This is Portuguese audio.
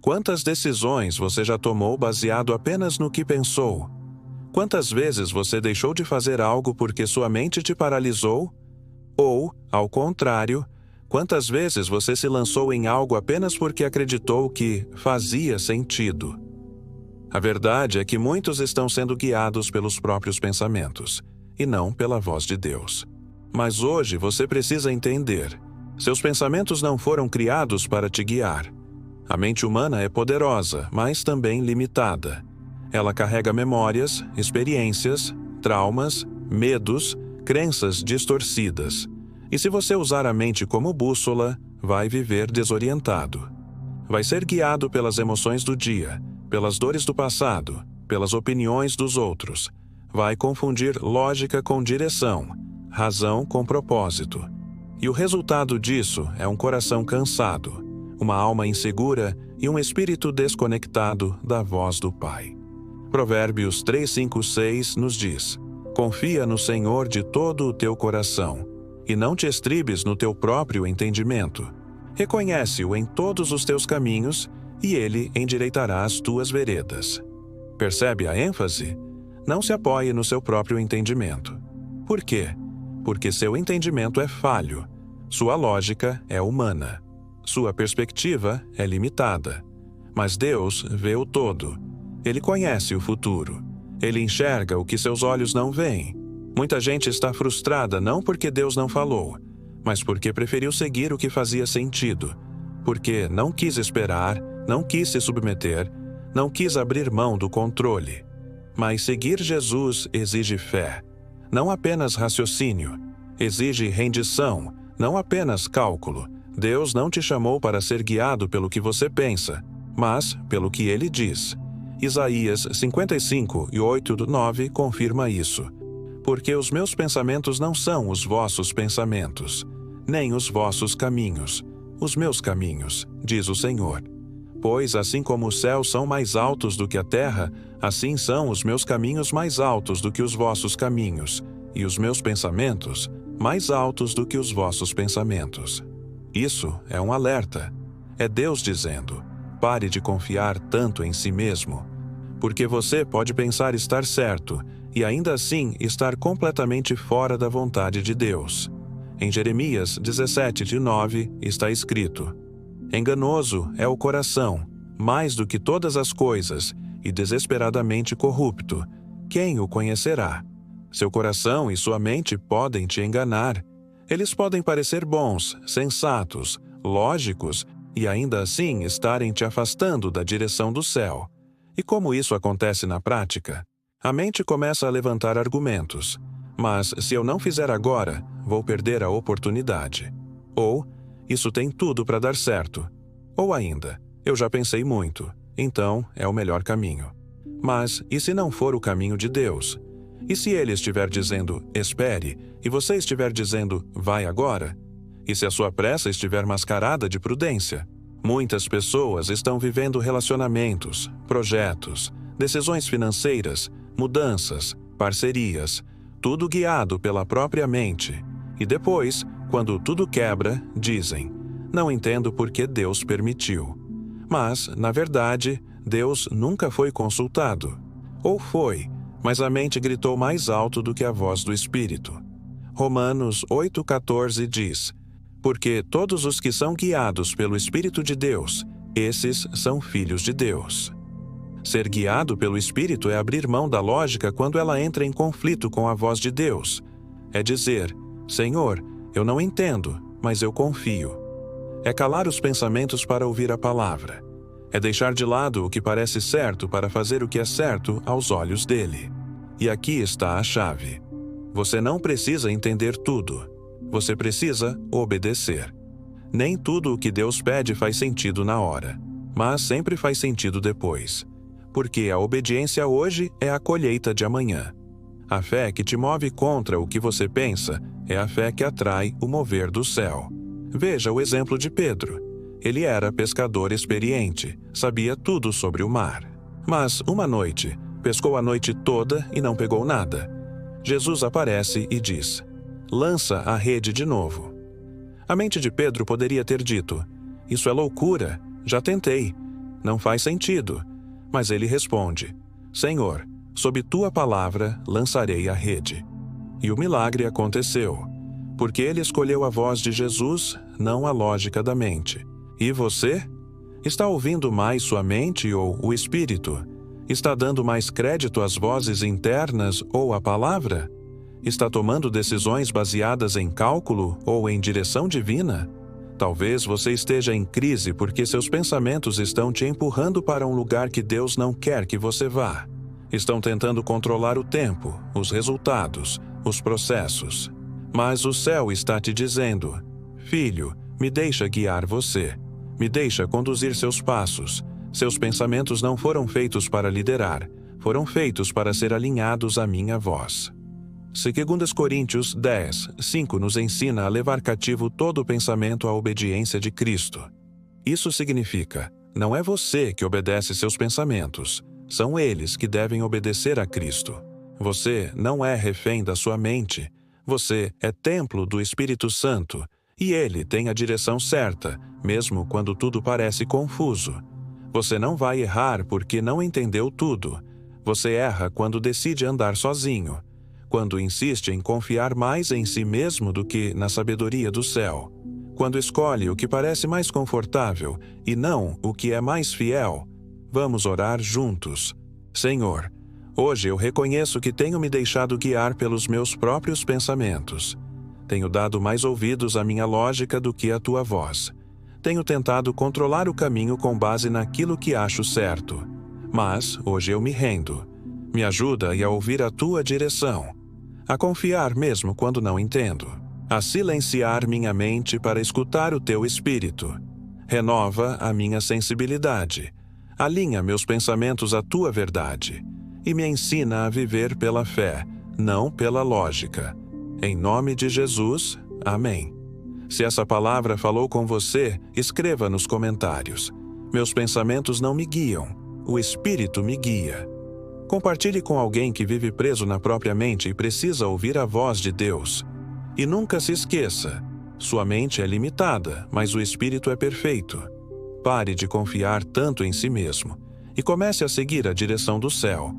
Quantas decisões você já tomou baseado apenas no que pensou? Quantas vezes você deixou de fazer algo porque sua mente te paralisou? Ou, ao contrário, quantas vezes você se lançou em algo apenas porque acreditou que fazia sentido? A verdade é que muitos estão sendo guiados pelos próprios pensamentos, e não pela voz de Deus. Mas hoje você precisa entender: seus pensamentos não foram criados para te guiar. A mente humana é poderosa, mas também limitada. Ela carrega memórias, experiências, traumas, medos, crenças distorcidas. E se você usar a mente como bússola, vai viver desorientado. Vai ser guiado pelas emoções do dia, pelas dores do passado, pelas opiniões dos outros. Vai confundir lógica com direção, razão com propósito. E o resultado disso é um coração cansado, uma alma insegura e um espírito desconectado da voz do Pai. Provérbios 3:5-6 nos diz: confia no Senhor de todo o teu coração, e não te estribes no teu próprio entendimento. Reconhece-o em todos os teus caminhos, e ele endireitará as tuas veredas. Percebe a ênfase? Não se apoie no seu próprio entendimento. Por quê? Porque seu entendimento é falho, sua lógica é humana, sua perspectiva é limitada. Mas Deus vê o todo. Ele conhece o futuro. Ele enxerga o que seus olhos não veem. Muita gente está frustrada não porque Deus não falou, mas porque preferiu seguir o que fazia sentido, porque não quis esperar, não quis se submeter, não quis abrir mão do controle. Mas seguir Jesus exige fé, não apenas raciocínio. Exige rendição, não apenas cálculo. Deus não te chamou para ser guiado pelo que você pensa, mas pelo que Ele diz. Isaías 55:8-9 confirma isso. Porque os meus pensamentos não são os vossos pensamentos, nem os vossos caminhos, os meus caminhos, diz o Senhor. Pois assim como os céus são mais altos do que a terra, assim são os meus caminhos mais altos do que os vossos caminhos, e os meus pensamentos mais altos do que os vossos pensamentos. Isso é um alerta. É Deus dizendo: pare de confiar tanto em si mesmo, porque você pode pensar estar certo e ainda assim estar completamente fora da vontade de Deus. Em Jeremias 17:9 está escrito: enganoso é o coração, mais do que todas as coisas, e desesperadamente corrupto. Quem o conhecerá? Seu coração e sua mente podem te enganar. Eles podem parecer bons, sensatos, lógicos, e ainda assim estarem te afastando da direção do céu. E como isso acontece na prática? A mente começa a levantar argumentos. Mas se eu não fizer agora, vou perder a oportunidade. Ou, isso tem tudo para dar certo. Ou ainda, eu já pensei muito, então é o melhor caminho. Mas e se não for o caminho de Deus? E se Ele estiver dizendo, espere, e você estiver dizendo, vai agora? E se a sua pressa estiver mascarada de prudência? Muitas pessoas estão vivendo relacionamentos, projetos, decisões financeiras, mudanças, parcerias, tudo guiado pela própria mente. E depois, quando tudo quebra, dizem, não entendo por que Deus permitiu. Mas, na verdade, Deus nunca foi consultado. Ou foi, mas a mente gritou mais alto do que a voz do Espírito. Romanos 8:14 diz: porque todos os que são guiados pelo Espírito de Deus, esses são filhos de Deus. Ser guiado pelo Espírito é abrir mão da lógica quando ela entra em conflito com a voz de Deus. É dizer, Senhor, eu não entendo, mas eu confio. É calar os pensamentos para ouvir a palavra. É deixar de lado o que parece certo para fazer o que é certo aos olhos dele. E aqui está a chave. Você não precisa entender tudo. Você precisa obedecer. Nem tudo o que Deus pede faz sentido na hora, mas sempre faz sentido depois. Porque a obediência hoje é a colheita de amanhã. A fé que te move contra o que você pensa é a fé que atrai o mover do céu. Veja o exemplo de Pedro. Ele era pescador experiente, sabia tudo sobre o mar. Mas, uma noite, pescou a noite toda e não pegou nada. Jesus aparece e diz, lança a rede de novo. A mente de Pedro poderia ter dito, isso é loucura, já tentei. Não faz sentido. Mas ele responde: Senhor, sob tua palavra lançarei a rede. E o milagre aconteceu, porque ele escolheu a voz de Jesus, não a lógica da mente. E você? Está ouvindo mais sua mente ou o Espírito? Está dando mais crédito às vozes internas ou à palavra? Está tomando decisões baseadas em cálculo ou em direção divina? Talvez você esteja em crise porque seus pensamentos estão te empurrando para um lugar que Deus não quer que você vá. Estão tentando controlar o tempo, os resultados, os processos. Mas o céu está te dizendo: Filho, me deixa guiar você. Me deixa conduzir seus passos. Seus pensamentos não foram feitos para liderar, foram feitos para ser alinhados à minha voz. 2 Coríntios 10, 5 nos ensina a levar cativo todo o pensamento à obediência de Cristo. Isso significa, não é você que obedece seus pensamentos, são eles que devem obedecer a Cristo. Você não é refém da sua mente, você é templo do Espírito Santo, e ele tem a direção certa, mesmo quando tudo parece confuso. Você não vai errar porque não entendeu tudo. Você erra quando decide andar sozinho, quando insiste em confiar mais em si mesmo do que na sabedoria do céu, quando escolhe o que parece mais confortável e não o que é mais fiel. Vamos orar juntos. Senhor, hoje eu reconheço que tenho me deixado guiar pelos meus próprios pensamentos. Tenho dado mais ouvidos à minha lógica do que à tua voz. Tenho tentado controlar o caminho com base naquilo que acho certo. Mas hoje eu me rendo. Me ajuda a ouvir a tua direção, a confiar mesmo quando não entendo, a silenciar minha mente para escutar o teu espírito. Renova a minha sensibilidade, alinha meus pensamentos à tua verdade e me ensina a viver pela fé, não pela lógica. Em nome de Jesus, amém. Se essa palavra falou com você, escreva nos comentários. Meus pensamentos não me guiam, o Espírito me guia. Compartilhe com alguém que vive preso na própria mente e precisa ouvir a voz de Deus. E nunca se esqueça, sua mente é limitada, mas o Espírito é perfeito. Pare de confiar tanto em si mesmo e comece a seguir a direção do céu.